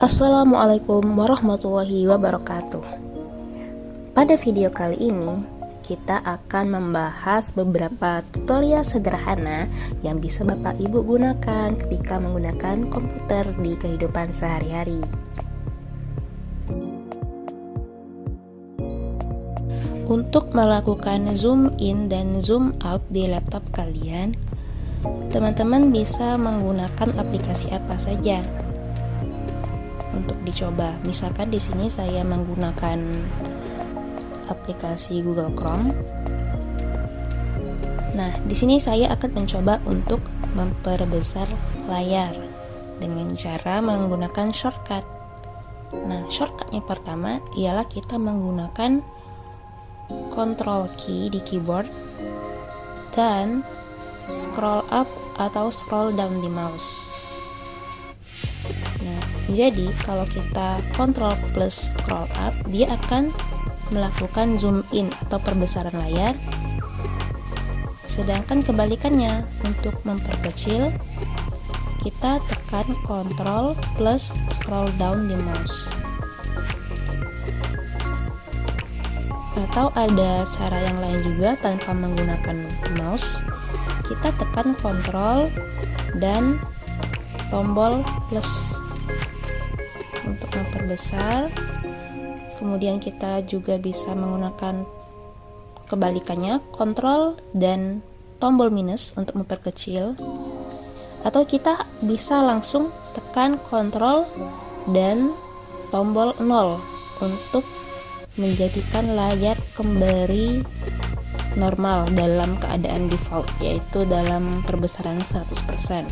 Assalamualaikum warahmatullahi wabarakatuh. Pada video kali ini, kita akan membahas beberapa tutorial sederhana yang bisa Bapak Ibu gunakan ketika menggunakan komputer di kehidupan sehari-hari. Untuk melakukan zoom in dan zoom out di laptop kalian, teman-teman bisa menggunakan aplikasi apa saja untuk dicoba. Misalkan di sini saya menggunakan aplikasi Google Chrome. Nah, di sini saya akan mencoba untuk memperbesar layar dengan cara menggunakan shortcut. Nah, shortcutnya pertama ialah kita menggunakan Control key di keyboard dan scroll up atau scroll down di mouse. Nah, jadi kalau kita Ctrl plus scroll up, dia akan melakukan zoom in atau perbesaran layar. Sedangkan kebalikannya, untuk memperkecil, kita tekan Ctrl plus scroll down di mouse. Atau ada cara yang lain juga tanpa menggunakan mouse. Kita tekan Ctrl dan tombol plus untuk memperbesar. Kemudian kita juga bisa menggunakan kebalikannya, Ctrl dan tombol minus untuk memperkecil. Atau kita bisa langsung tekan Ctrl dan tombol 0 untuk menjadikan layar kembali normal dalam keadaan default, yaitu dalam perbesaran 100%.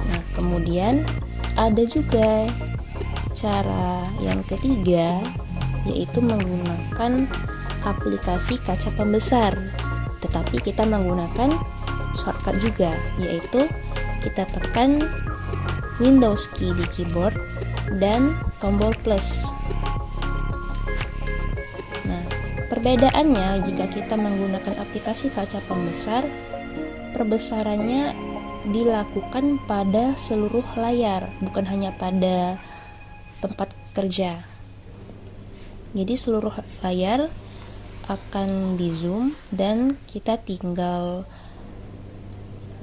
Nah, kemudian ada juga cara yang ketiga, yaitu menggunakan aplikasi kaca pembesar, tetapi kita menggunakan shortcut juga, yaitu kita tekan Windows key di keyboard dan tombol plus. Nah, perbedaannya jika kita menggunakan aplikasi kaca pembesar, perbesarannya dilakukan pada seluruh layar, bukan hanya pada tempat kerja. Jadi seluruh layar akan di zoom dan kita tinggal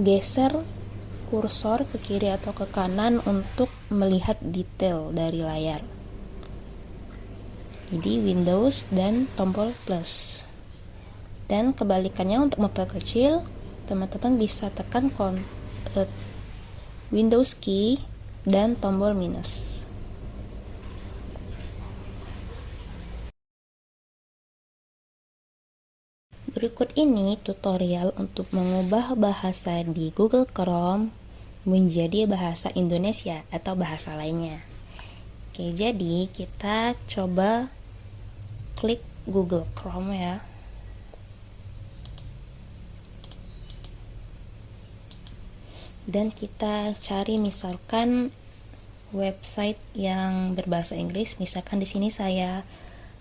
geser kursor ke kiri atau ke kanan untuk melihat detail dari layar. Jadi Windows dan tombol plus. Dan kebalikannya, untuk memperkecil, teman-teman bisa tekan Windows key dan tombol minus. Berikut ini tutorial untuk mengubah bahasa di Google Chrome menjadi bahasa Indonesia atau bahasa lainnya. Oke, jadi kita coba klik Google Chrome ya. Dan kita cari misalkan website yang berbahasa Inggris. Misalkan di sini saya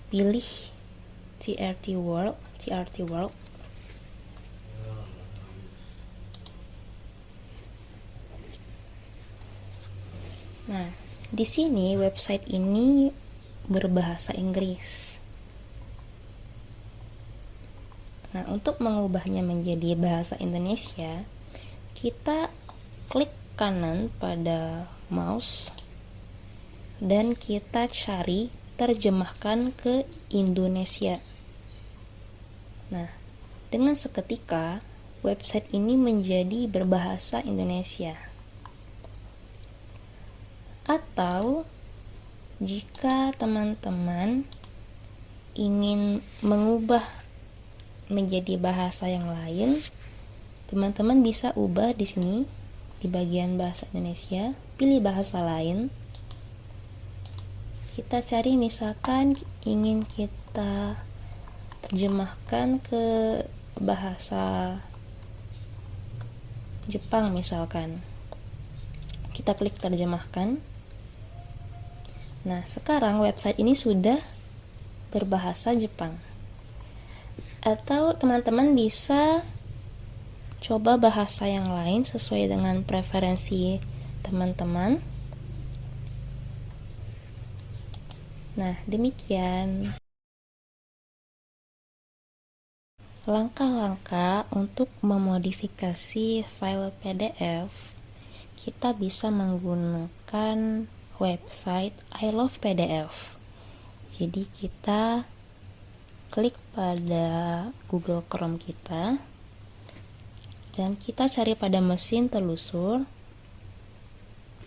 pilih TRT World. Nah, di sini website ini berbahasa Inggris. Nah, untuk mengubahnya menjadi bahasa Indonesia, kita klik kanan pada mouse dan kita cari terjemahkan ke Indonesia. Nah, dengan seketika website ini menjadi berbahasa Indonesia. Atau jika teman-teman ingin mengubah menjadi bahasa yang lain, teman-teman bisa ubah di sini di bagian bahasa Indonesia, pilih bahasa lain. Kita cari misalkan ingin kita terjemahkan ke bahasa Jepang misalkan. Kita klik terjemahkan. Nah, sekarang website ini sudah berbahasa Jepang. Atau teman-teman bisa coba bahasa yang lain sesuai dengan preferensi teman-teman. Nah, demikian langkah-langkah untuk memodifikasi file PDF. Kita bisa menggunakan website I Love PDF. Jadi kita klik pada Google Chrome kita dan kita cari pada mesin telusur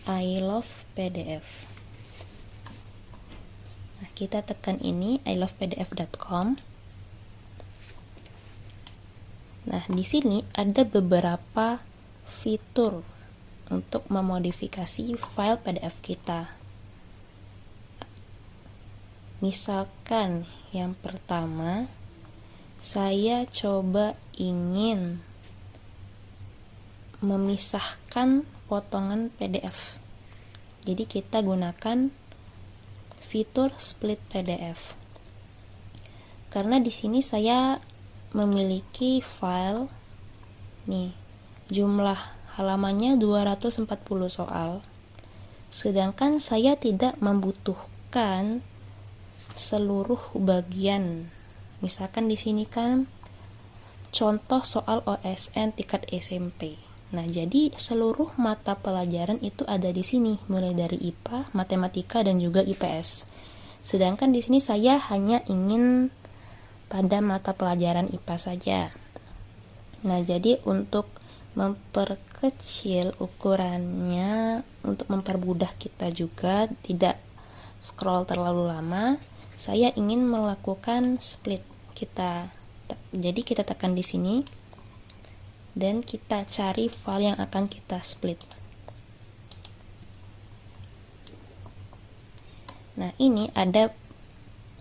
I Love PDF. Nah, kita tekan ini ilovepdf.com. Nah, di sini ada beberapa fitur untuk memodifikasi file PDF kita. Misalkan yang pertama, saya coba ingin memisahkan potongan PDF. Jadi kita gunakan fitur split PDF. Karena di sini saya memiliki file nih, jumlah halamannya 240 soal, sedangkan saya tidak membutuhkan seluruh bagian. Misalkan di sini kan contoh soal OSN tingkat SMP. Nah, jadi seluruh mata pelajaran itu ada di sini, mulai dari IPA, matematika, dan juga IPS. Sedangkan di sini saya hanya ingin pada mata pelajaran IPA saja. Nah, jadi untuk memperkecil ukurannya, untuk mempermudah kita juga tidak scroll terlalu lama, saya ingin melakukan split. Jadi kita tekan di sini dan kita cari file yang akan kita split. Nah, ini ada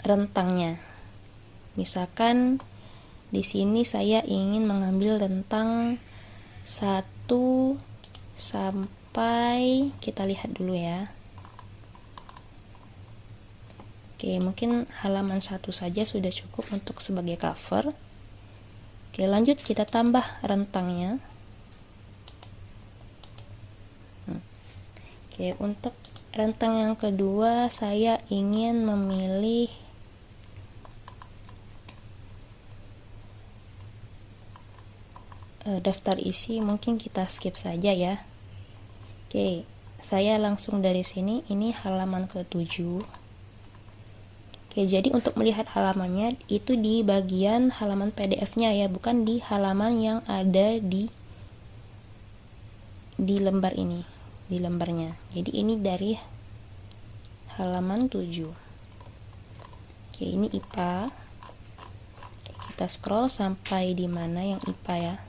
rentangnya. Misalkan di sini saya ingin mengambil rentang 1 sampai, kita lihat dulu ya. Oke, mungkin halaman 1 saja sudah cukup untuk sebagai cover. Oke, lanjut kita tambah rentangnya. Oke, untuk rentang yang kedua saya ingin memilih daftar isi, mungkin kita skip saja ya. Oke, saya langsung dari sini, ini halaman ke-7. Oke, jadi untuk melihat halamannya itu di bagian halaman PDF-nya ya, bukan di halaman yang ada di lembar ini, di lembarnya. Jadi ini dari halaman 7. Oke, ini IPA. Kita scroll sampai di mana yang IPA ya.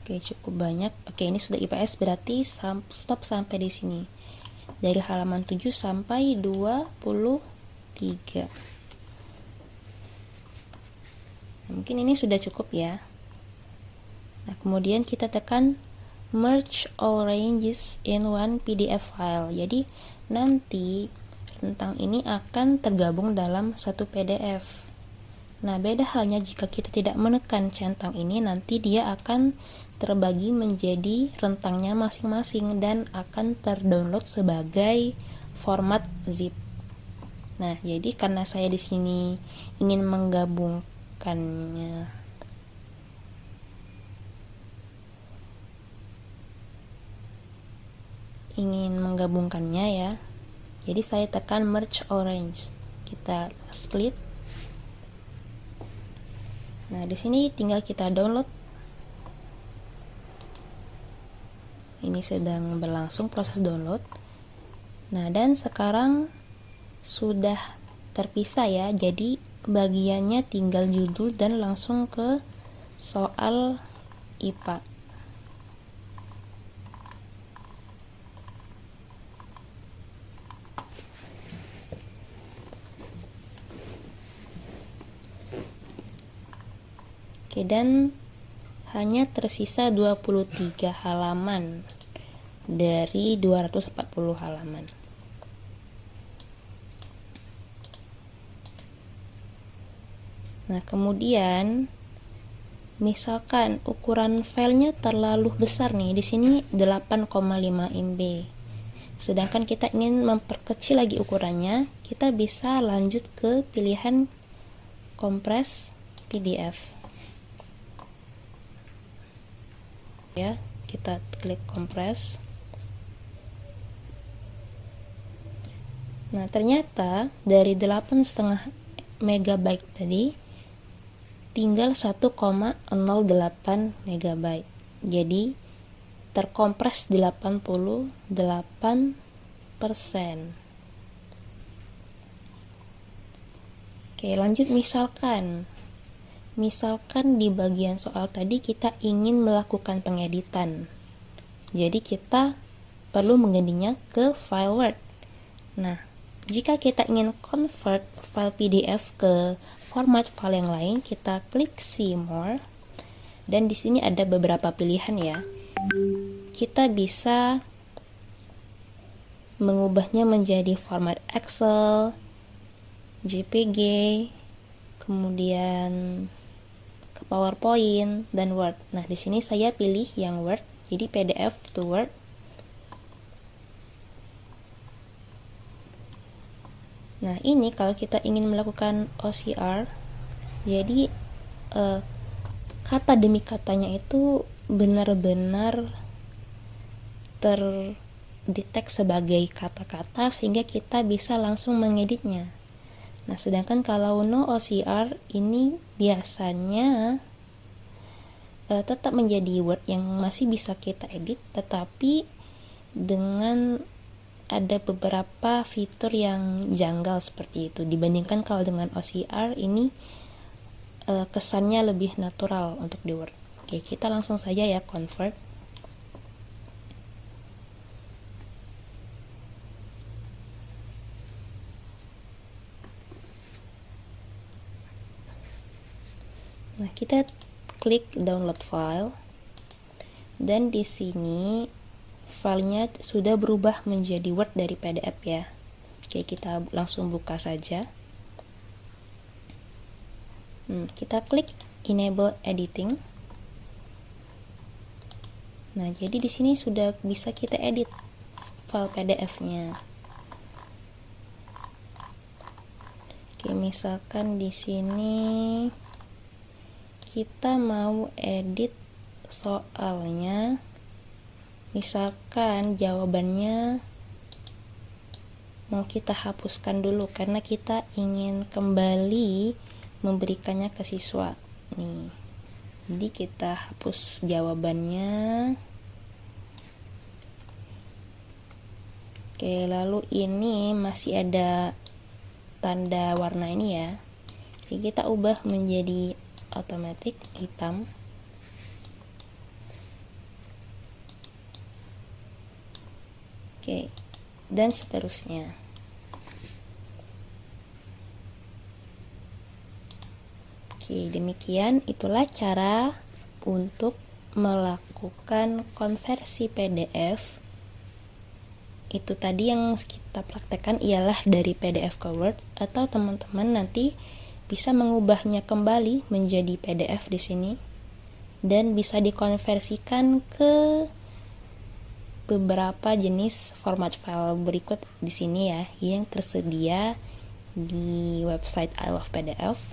Oke, cukup banyak. Oke, ini sudah IPS, berarti stop sampai di sini. Dari halaman 7 sampai 23. Nah, mungkin ini sudah cukup ya. Nah, kemudian kita tekan merge all ranges in one PDF file. Jadi nanti rentang ini akan tergabung dalam satu PDF. Nah, beda halnya jika kita tidak menekan centang ini, nanti dia akan terbagi menjadi rentangnya masing-masing dan akan terdownload sebagai format zip. Nah, jadi karena saya di sini ingin menggabungkannya, ya. Jadi saya tekan merge orange. Kita split. Nah, di sini tinggal kita download. Ini sedang berlangsung proses download. Nah, dan sekarang sudah terpisah ya. Jadi bagiannya tinggal judul dan langsung ke soal IPA. Oke, dan hanya tersisa 23 halaman dari 240 halaman. Nah, kemudian misalkan ukuran filenya terlalu besar nih, di sini 8,5 MB. Sedangkan kita ingin memperkecil lagi ukurannya, kita bisa lanjut ke pilihan Compress PDF. Ya, kita klik Compress. Nah, ternyata dari 8,5 MB tadi tinggal 1,08 MB. Jadi terkompres 88%. Oke, lanjut misalkan di bagian soal tadi kita ingin melakukan pengeditan. Jadi kita perlu menggantinya ke file Word. Nah, jika kita ingin convert file PDF ke format file yang lain, kita klik See More. Dan di sini ada beberapa pilihan ya. Kita bisa mengubahnya menjadi format Excel, JPG, kemudian ke PowerPoint dan Word. Nah, di sini saya pilih yang Word, jadi PDF to Word. Nah, ini kalau kita ingin melakukan OCR, jadi kata demi katanya itu benar-benar terdetek sebagai kata-kata sehingga kita bisa langsung mengeditnya. Nah, sedangkan kalau no OCR ini biasanya tetap menjadi Word yang masih bisa kita edit, tetapi dengan ada beberapa fitur yang janggal seperti itu dibandingkan kalau dengan OCR ini kesannya lebih natural untuk di Word. Oke, kita langsung saja ya convert. Nah, kita klik download file dan di sini filenya sudah berubah menjadi Word dari PDF ya. Oke, kita langsung buka saja. Kita klik enable editing. Nah, jadi di sini sudah bisa kita edit file PDF-nya. Oke, misalkan di sini kita mau edit soalnya, misalkan jawabannya mau kita hapuskan dulu karena kita ingin kembali memberikannya ke siswa nih. Jadi kita hapus jawabannya. Oke, lalu ini masih ada tanda warna ini ya. Jadi kita ubah menjadi automatic hitam. Oke, dan seterusnya. Oke, demikian itulah cara untuk melakukan konversi PDF. Itu tadi yang kita praktekkan ialah dari PDF ke Word, atau teman-teman nanti bisa mengubahnya kembali menjadi PDF di sini dan bisa dikonversikan ke beberapa jenis format file berikut di sini ya yang tersedia di website I Love PDF.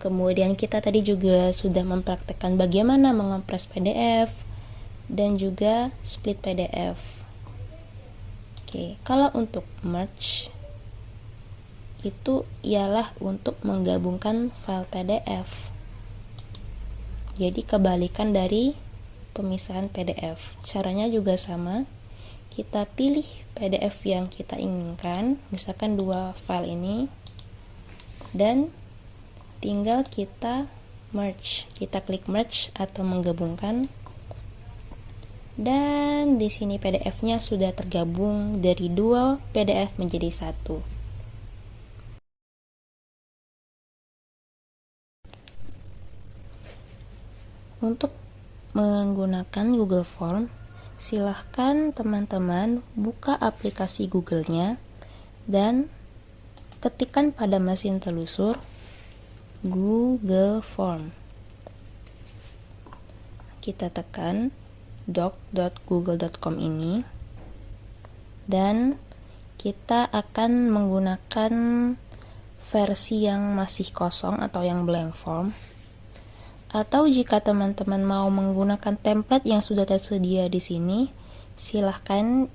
Kemudian kita tadi juga sudah mempraktekkan bagaimana mengompres PDF dan juga split PDF. Oke, kalau untuk merge itu ialah untuk menggabungkan file PDF. Jadi kebalikan dari pemisahan PDF. Caranya juga sama. Kita pilih PDF yang kita inginkan, misalkan 2 file ini, dan tinggal kita merge. Kita klik merge atau menggabungkan. Dan di sini PDF-nya sudah tergabung dari 2 PDF menjadi 1. Untuk menggunakan Google Form, silahkan teman-teman buka aplikasi Google-nya dan ketikkan pada mesin telusur Google Form. kita tekan doc.google.com ini, dan kita akan menggunakan versi yang masih kosong atau yang blank form. Atau jika teman-teman mau menggunakan template yang sudah tersedia di sini, silahkan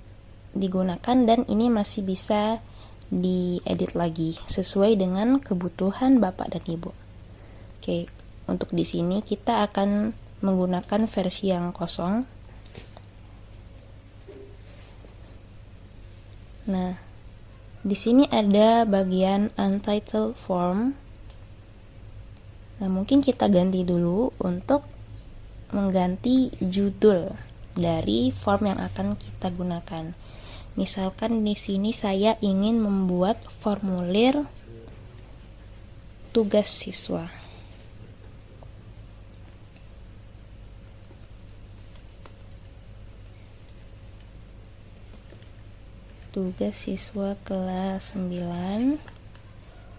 digunakan, dan ini masih bisa diedit lagi sesuai dengan kebutuhan Bapak dan Ibu. Oke, untuk di sini kita akan menggunakan versi yang kosong. Nah, di sini ada bagian untitled form. Nah, mungkin kita ganti dulu untuk mengganti judul dari form yang akan kita gunakan. Misalkan di sini saya ingin membuat formulir tugas siswa. Tugas siswa kelas 9.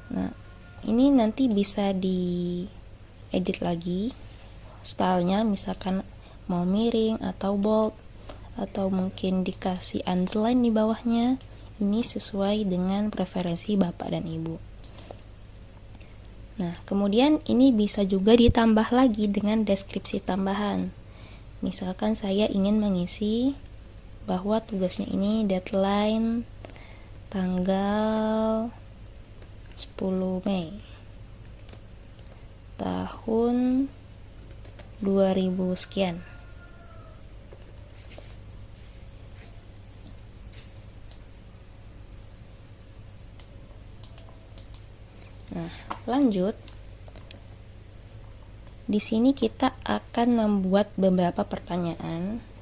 Nah, ini nanti bisa diedit lagi stylenya, misalkan mau miring atau bold, atau mungkin dikasih underline di bawahnya. Ini sesuai dengan preferensi Bapak dan Ibu. Nah, kemudian ini bisa juga ditambah lagi dengan deskripsi tambahan. Misalkan saya ingin mengisi bahwa tugasnya ini deadline tanggal 10 Mei tahun 2000 sekian. Nah, lanjut. Di sini kita akan membuat beberapa pertanyaan.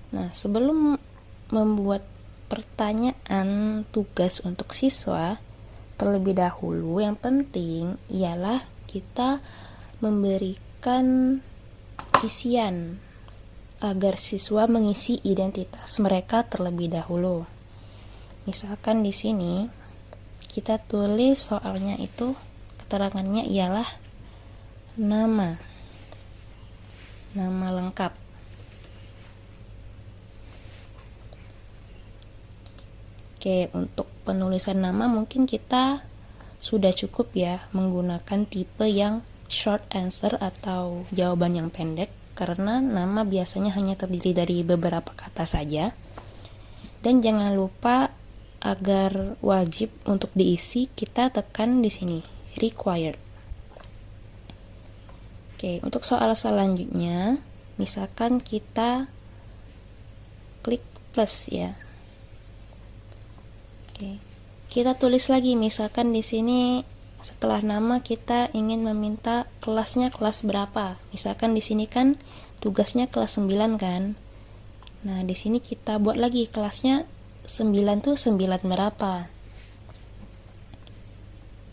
Nah, sebelum membuat pertanyaan tugas untuk siswa, terlebih dahulu yang penting ialah kita memberikan isian agar siswa mengisi identitas mereka terlebih dahulu. Misalkan di sini kita tulis soalnya itu, keterangannya ialah nama lengkap. Oke, untuk penulisan nama mungkin kita sudah cukup ya menggunakan tipe yang short answer atau jawaban yang pendek, karena nama biasanya hanya terdiri dari beberapa kata saja. Dan jangan lupa, agar wajib untuk diisi, kita tekan di sini required. Oke, untuk soal selanjutnya, misalkan kita klik plus ya. Oke, kita tulis lagi, misalkan di sini setelah nama kita ingin meminta kelasnya kelas berapa. Misalkan di sini kan tugasnya kelas 9 kan. Nah, di sini kita buat lagi kelasnya 9 tuh 9 berapa.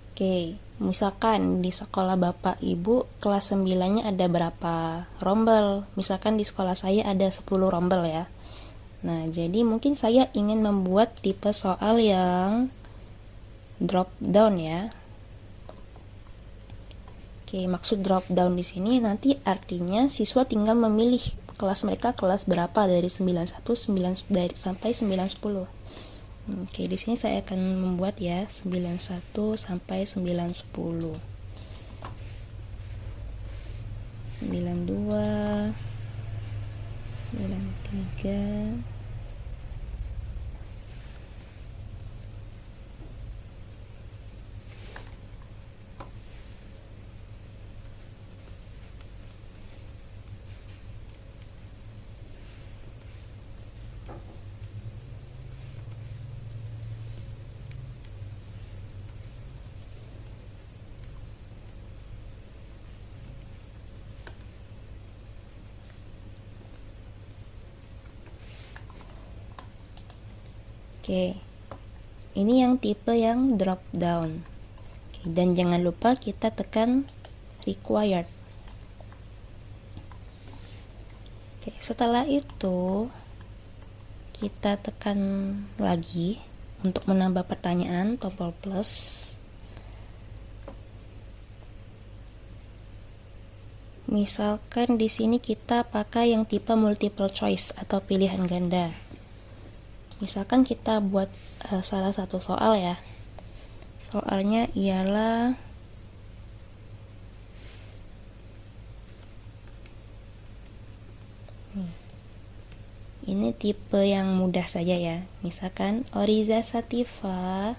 Oke, misalkan di sekolah Bapak Ibu kelas 9-nya ada berapa rombel. Misalkan di sekolah saya ada 10 rombel ya. Nah, jadi mungkin saya ingin membuat tipe soal yang drop down ya. Oke, maksud drop down di sini nanti artinya siswa tinggal memilih kelas mereka kelas berapa dari 91 sampai 910. Oke, di sini saya akan membuat ya 91 sampai 910. 92 93. Oke, ini yang tipe yang drop down. Oke, dan jangan lupa kita tekan required. Oke, setelah itu kita tekan lagi untuk menambah pertanyaan, tombol plus. Misalkan di sini kita pakai yang tipe multiple choice atau pilihan ganda. Misalkan kita buat salah satu soal ya. Soalnya ialah ini tipe yang mudah saja ya. Misalkan Oriza Sativa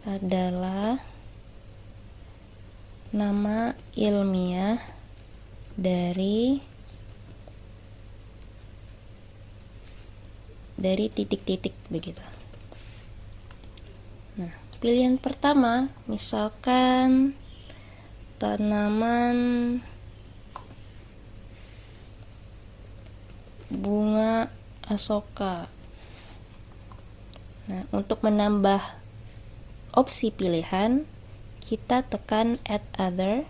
adalah nama ilmiah dari titik-titik begitu. Nah, pilihan pertama misalkan tanaman bunga asoka. Nah, untuk menambah opsi pilihan, kita tekan add other.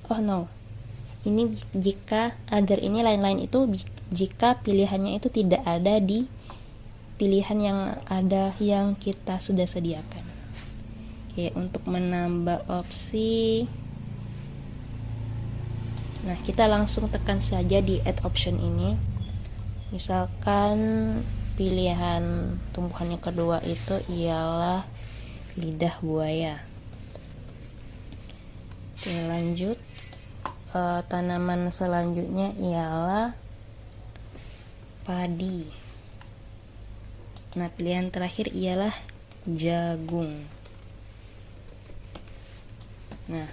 Oh no, ini jika other ini lain-lain itu jika pilihannya itu tidak ada di pilihan yang ada yang kita sudah sediakan. Oke, untuk menambah opsi, nah kita langsung tekan saja di add option ini. Misalkan pilihan tumbuhan yang kedua itu ialah lidah buaya. Oke, lanjut. Tanaman selanjutnya ialah padi. Nah, pilihan terakhir ialah jagung. Nah,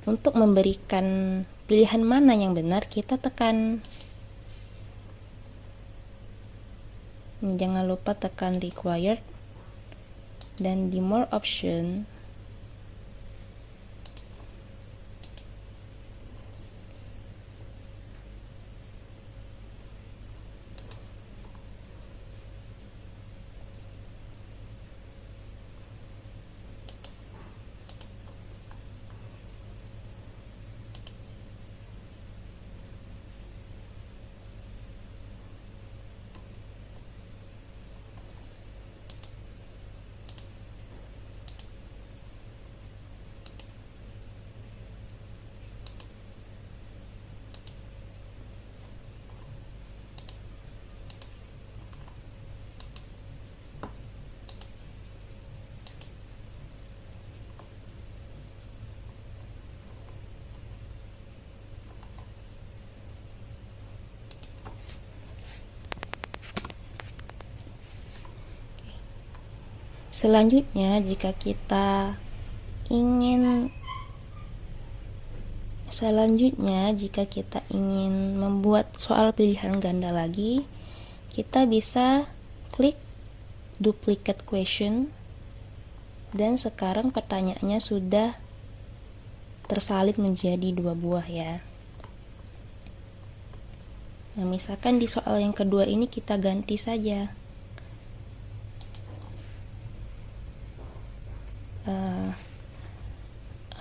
untuk memberikan pilihan mana yang benar, kita tekan. Jangan lupa tekan required, dan di more option selanjutnya, jika kita ingin membuat soal pilihan ganda lagi, kita bisa klik duplicate question, dan sekarang pertanyaannya sudah tersalin menjadi 2 buah ya. Nah, misalkan di soal yang kedua ini kita ganti saja.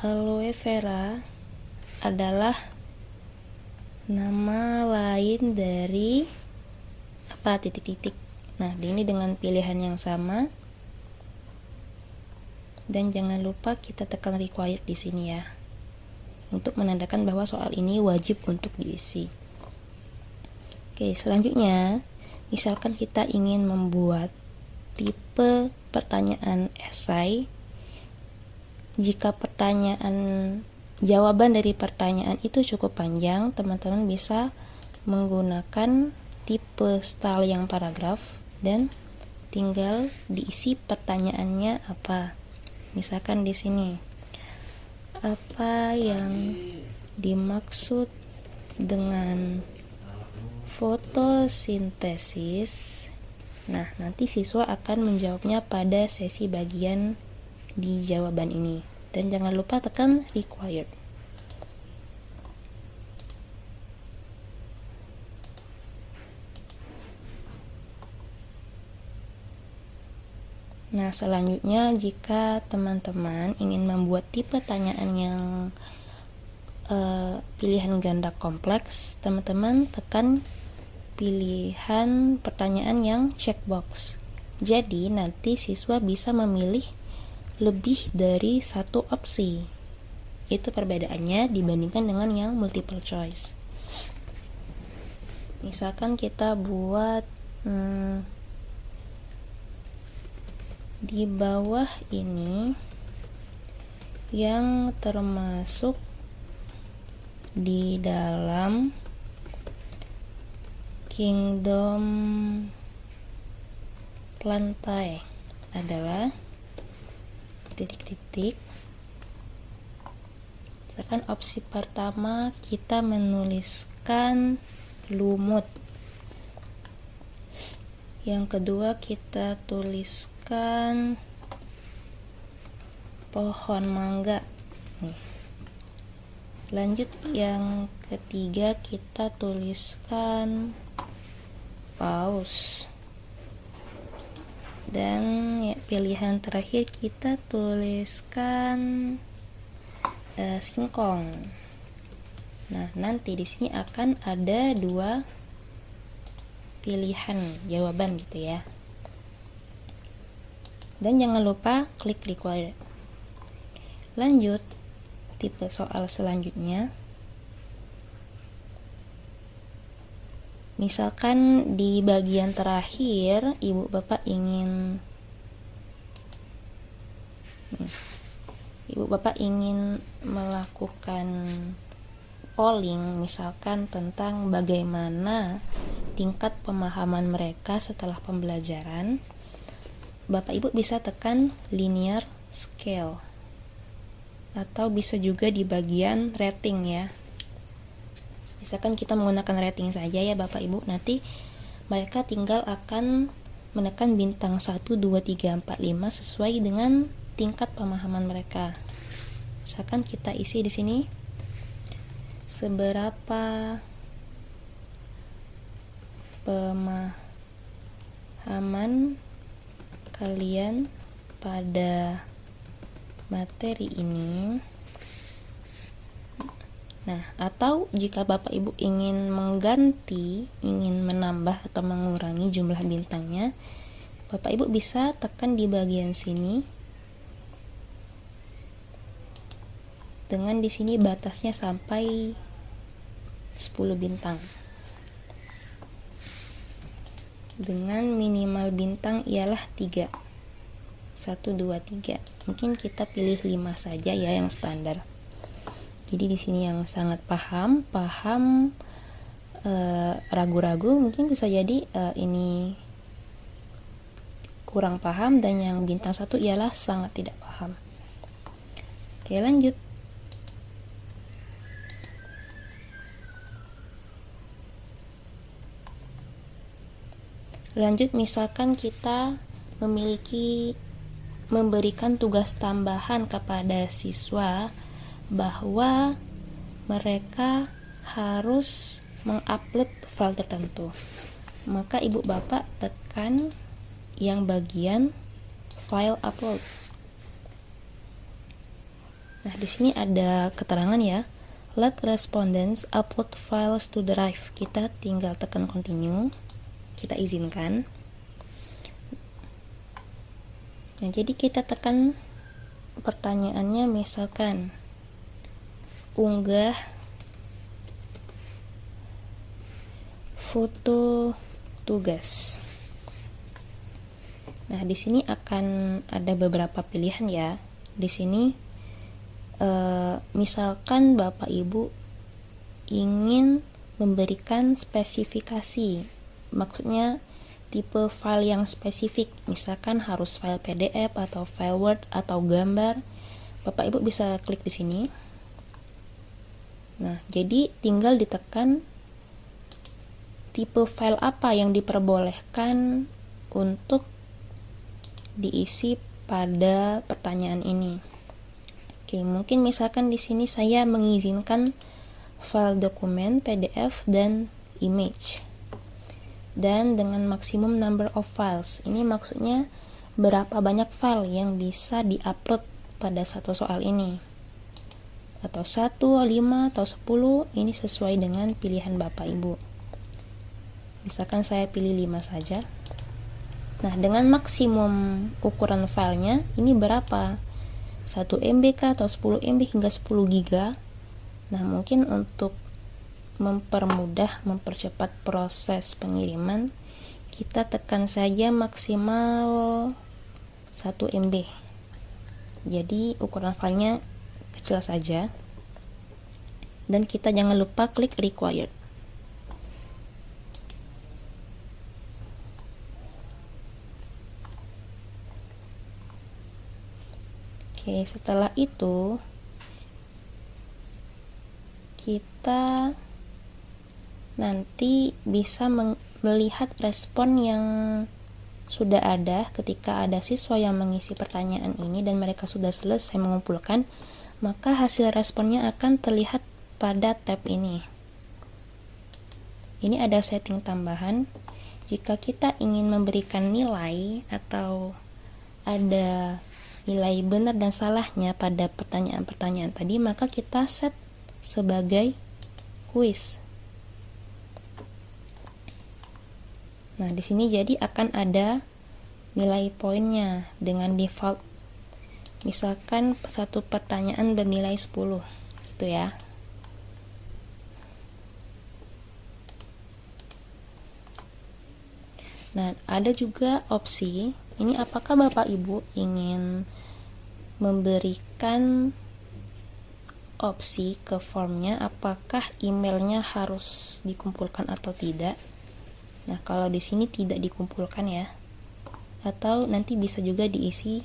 Aloe vera adalah nama lain dari apa titik-titik. Nah, ini dengan pilihan yang sama, dan jangan lupa kita tekan required di sini ya, untuk menandakan bahwa soal ini wajib untuk diisi. Oke, selanjutnya misalkan kita ingin membuat tipe pertanyaan esai. Jika jawaban dari pertanyaan itu cukup panjang, teman-teman bisa menggunakan tipe style yang paragraf dan tinggal diisi pertanyaannya apa. Misalkan di sini, apa yang dimaksud dengan fotosintesis? Nah, nanti siswa akan menjawabnya pada sesi bagian di jawaban ini, dan jangan lupa tekan required. Nah, selanjutnya jika teman-teman ingin membuat tipe pertanyaan yang pilihan ganda kompleks, teman-teman tekan pilihan pertanyaan yang checkbox. Jadi nanti siswa bisa memilih lebih dari satu opsi, Itu perbedaannya dibandingkan dengan yang multiple choice. Misalkan kita buat di bawah ini yang termasuk di dalam kingdom Plantae adalah titik-titik. Misalkan opsi pertama kita menuliskan lumut, yang kedua kita tuliskan pohon mangga nih. Lanjut yang ketiga kita tuliskan paus, dan ya, pilihan terakhir kita tuliskan singkong. Nah, nanti di sini akan ada dua pilihan jawaban gitu ya. Dan jangan lupa klik required. Lanjut, tipe soal selanjutnya. Misalkan di bagian terakhir ibu bapak ingin melakukan polling, misalkan tentang bagaimana tingkat pemahaman mereka setelah pembelajaran, bapak ibu bisa tekan linear scale, atau bisa juga di bagian rating ya. Misalkan kita menggunakan rating saja ya bapak ibu, nanti mereka tinggal akan menekan bintang 1, 2, 3, 4, 5 sesuai dengan tingkat pemahaman mereka. Misalkan kita isi di sini seberapa pemahaman kalian pada materi ini. Nah, atau jika bapak ibu ingin mengganti, ingin menambah atau mengurangi jumlah bintangnya, bapak ibu bisa tekan di bagian sini. Dengan di sini batasnya sampai 10 bintang. Dengan minimal bintang ialah 3. 1, 2, 3. Mungkin kita pilih 5 saja ya yang standar. Jadi di sini yang sangat paham ragu-ragu, mungkin bisa jadi ini kurang paham, dan yang bintang 1 ialah sangat tidak paham. Oke, lanjut. Lanjut, misalkan kita memberikan tugas tambahan kepada siswa bahwa mereka harus mengupload file tertentu. Maka ibu bapak tekan yang bagian file upload. Nah, di sini ada keterangan ya. Let respondents upload files to Drive. Kita tinggal tekan continue. Kita izinkan. Nah, jadi kita tekan pertanyaannya, misalkan unggah foto tugas. Nah, di sini akan ada beberapa pilihan ya. Di sini misalkan bapak ibu ingin memberikan spesifikasi, maksudnya tipe file yang spesifik, misalkan harus file PDF atau file Word atau gambar, bapak ibu bisa klik di sini. Nah, jadi tinggal ditekan tipe file apa yang diperbolehkan untuk diisi pada pertanyaan ini. Oke, mungkin misalkan di sini saya mengizinkan file dokumen, PDF, dan image. Dan dengan maksimum number of files. Ini maksudnya berapa banyak file yang bisa diupload pada satu soal ini. Atau 1, 5, atau 10, ini sesuai dengan pilihan Bapak Ibu. Misalkan saya pilih 5 saja. Nah, dengan maksimum ukuran filenya, ini berapa? 1 MB kah atau 10 MB hingga 10 GB. Nah, mungkin untuk mempercepat proses pengiriman, kita tekan saja maksimal 1 MB. Jadi ukuran filenya kecil saja. Dan kita jangan lupa klik required. Oke, setelah itu kita nanti bisa melihat respon yang sudah ada ketika ada siswa yang mengisi pertanyaan ini dan mereka sudah selesai mengumpulkan, maka hasil responnya akan terlihat pada tab ini. Ini ada setting tambahan. Jika kita ingin memberikan nilai atau ada nilai benar dan salahnya pada pertanyaan-pertanyaan tadi, maka kita set sebagai kuis. Nah, di sini jadi akan ada nilai poinnya dengan default. Misalkan satu pertanyaan bernilai 10, gitu ya. Nah, ada juga opsi, ini apakah Bapak Ibu ingin memberikan opsi ke formnya, apakah emailnya harus dikumpulkan atau tidak. Nah, kalau di sini tidak dikumpulkan ya, atau nanti bisa juga diisi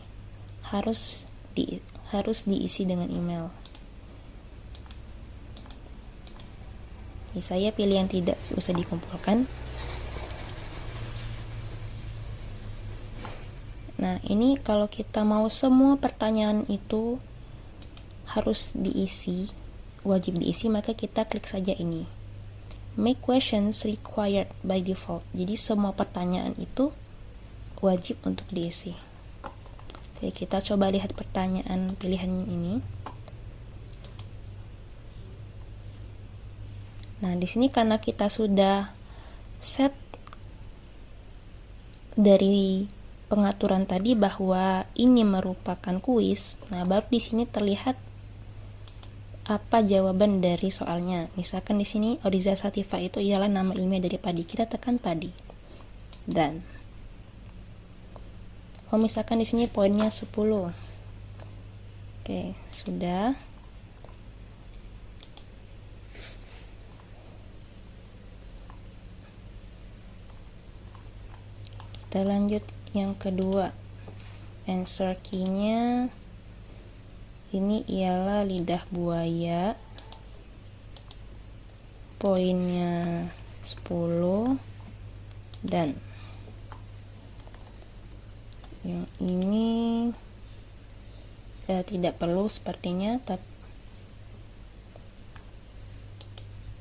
harus diisi dengan email. Jadi saya pilih yang tidak usah dikumpulkan. Nah, ini kalau kita mau semua pertanyaan itu harus diisi, wajib diisi, maka kita klik saja ini. Make questions required by default. Jadi semua pertanyaan itu wajib untuk diisi. Oke, kita coba lihat pertanyaan pilihan ini. Nah, di sini karena kita sudah set dari pengaturan tadi bahwa ini merupakan kuis, nah baru di sini terlihat apa jawaban dari soalnya. Misalkan di sini Oriza Sativa itu ialah nama ilmiah dari padi, kita tekan padi. Dan misalkan di sini poinnya 10. Oke, sudah. Kita lanjut yang kedua. Answer key-nya ini ialah lidah buaya. Poinnya 10. Dan yang ini tidak perlu sepertinya, tapi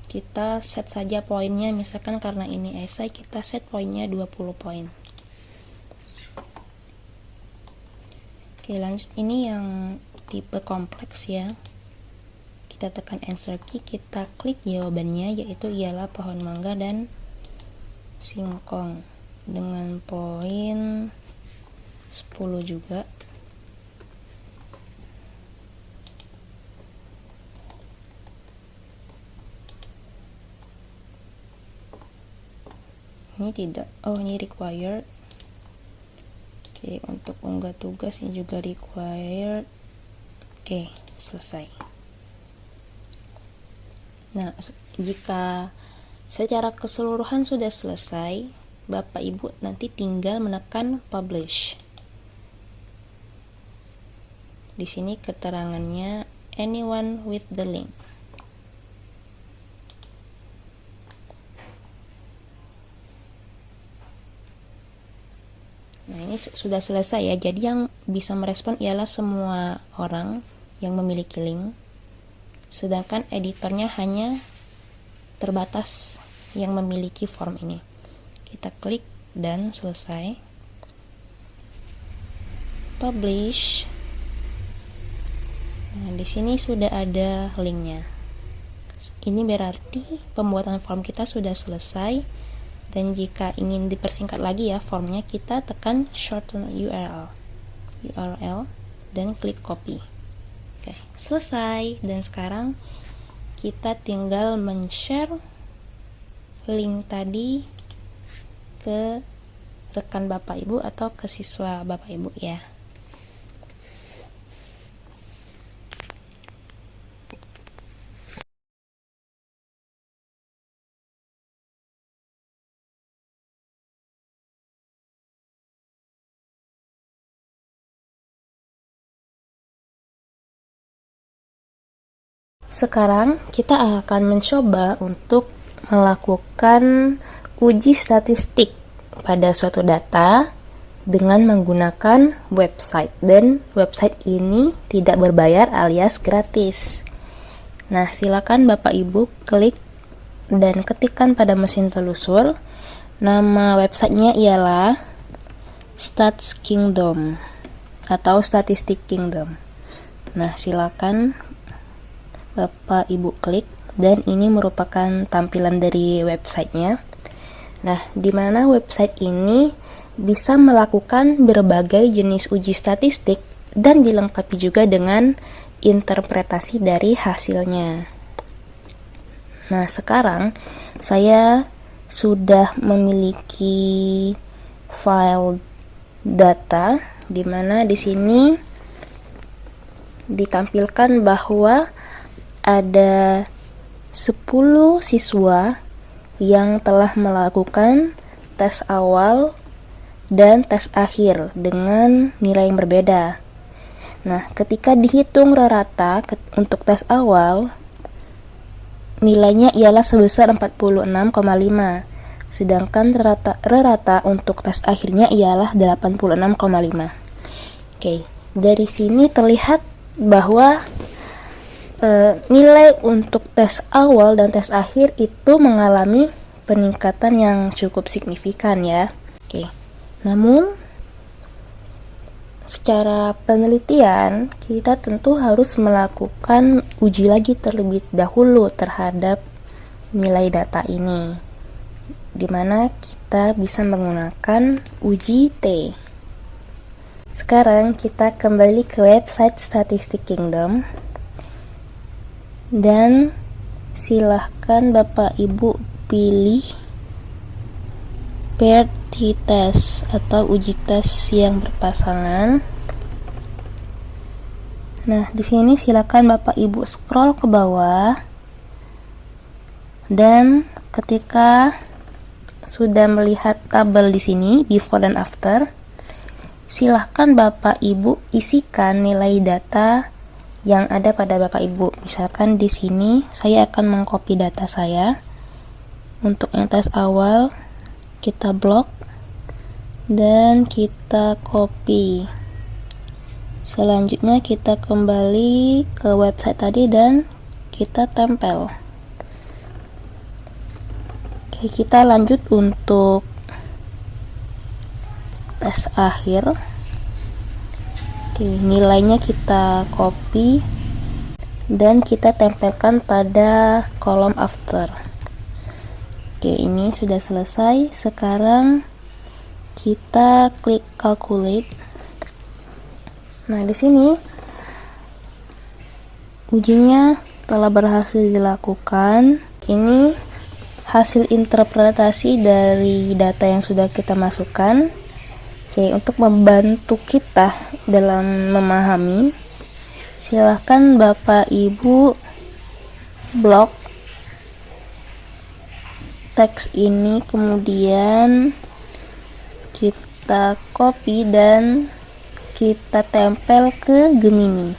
kita set saja poinnya. Misalkan karena ini esai, kita set poinnya 20 poin. Oke, lanjut. Ini yang tipe kompleks ya. Kita tekan answer key, kita klik jawabannya, yaitu ialah pohon mangga dan singkong dengan poin 10 juga. Ini tidak, ini required. Oke, untuk unggah tugas ini juga required. Oke, selesai. Nah, jika secara keseluruhan sudah selesai, Bapak Ibu nanti tinggal menekan publish. Di sini keterangannya anyone with the link. Nah, ini sudah selesai ya. Jadi yang bisa merespon ialah semua orang yang memiliki link. Sedangkan editornya hanya terbatas yang memiliki form ini. Kita klik dan selesai. Publish. Nah, di sini sudah ada linknya. Ini berarti pembuatan form kita sudah selesai. Dan jika ingin dipersingkat lagi ya formnya, kita tekan shorten URL dan klik copy. Oke, selesai. Dan sekarang kita tinggal men-share link tadi ke rekan Bapak Ibu atau ke siswa Bapak Ibu ya. Sekarang kita akan mencoba untuk melakukan uji statistik pada suatu data dengan menggunakan website, dan website ini tidak berbayar alias gratis. Nah, silakan Bapak Ibu klik dan ketikkan pada mesin telusur. Nama websitenya ialah Stats Kingdom atau Statistik Kingdom. Nah, silakan Bapak Ibu klik, dan ini merupakan tampilan dari websitenya. Nah, di mana website ini bisa melakukan berbagai jenis uji statistik dan dilengkapi juga dengan interpretasi dari hasilnya. Nah, sekarang saya sudah memiliki file data di mana di sini ditampilkan bahwa ada 10 siswa yang telah melakukan tes awal dan tes akhir dengan nilai yang berbeda. Nah, ketika dihitung rata untuk tes awal, nilainya ialah sebesar 46,5, sedangkan rata untuk tes akhirnya ialah 86,5. Oke, dari sini terlihat bahwa nilai untuk tes awal dan tes akhir itu mengalami peningkatan yang cukup signifikan ya. Oke. Namun secara penelitian kita tentu harus melakukan uji lagi terlebih dahulu terhadap nilai data ini, dimana kita bisa menggunakan uji T. Sekarang kita kembali ke website Statistik Kingdom. Dan silahkan Bapak Ibu pilih paired t-test atau uji tes yang berpasangan. Nah, di sini silahkan Bapak Ibu scroll ke bawah, dan ketika sudah melihat tabel di sini before dan after, silahkan Bapak Ibu isikan nilai data yang ada pada Bapak Ibu. Misalkan di sini saya akan mengcopy data saya. Untuk yang tes awal kita blok dan kita copy. Selanjutnya kita kembali ke website tadi dan kita tempel. Oke, kita lanjut untuk tes akhir. Oke, nilainya kita copy dan kita tempelkan pada kolom after. Oke, ini sudah selesai. Sekarang kita klik calculate. Nah, di sini ujinya telah berhasil dilakukan. Ini hasil interpretasi dari data yang sudah kita masukkan. Oke, untuk membantu kita dalam memahami, silahkan Bapak Ibu blok teks ini, kemudian kita copy dan kita tempel ke Gemini.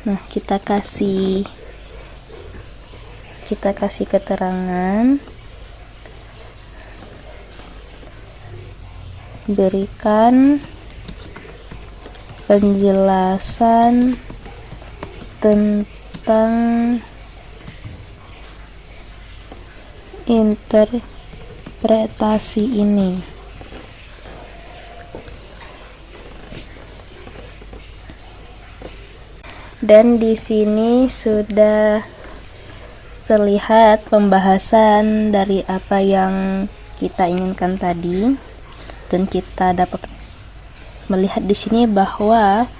Nah, kita kasih keterangan, berikan penjelasan tentang interpretasi ini. Dan di sini sudah terlihat pembahasan dari apa yang kita inginkan tadi, dan kita dapat melihat di sini bahwa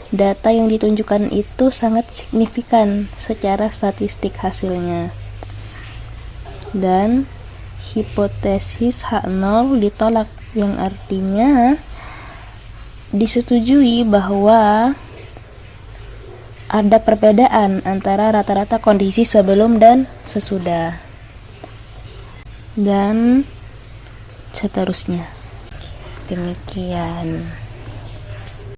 data yang ditunjukkan itu sangat signifikan secara statistik hasilnya. Dan hipotesis H0 ditolak, yang artinya disetujui bahwa ada perbedaan antara rata-rata kondisi sebelum dan sesudah. Dan seterusnya. Demikian.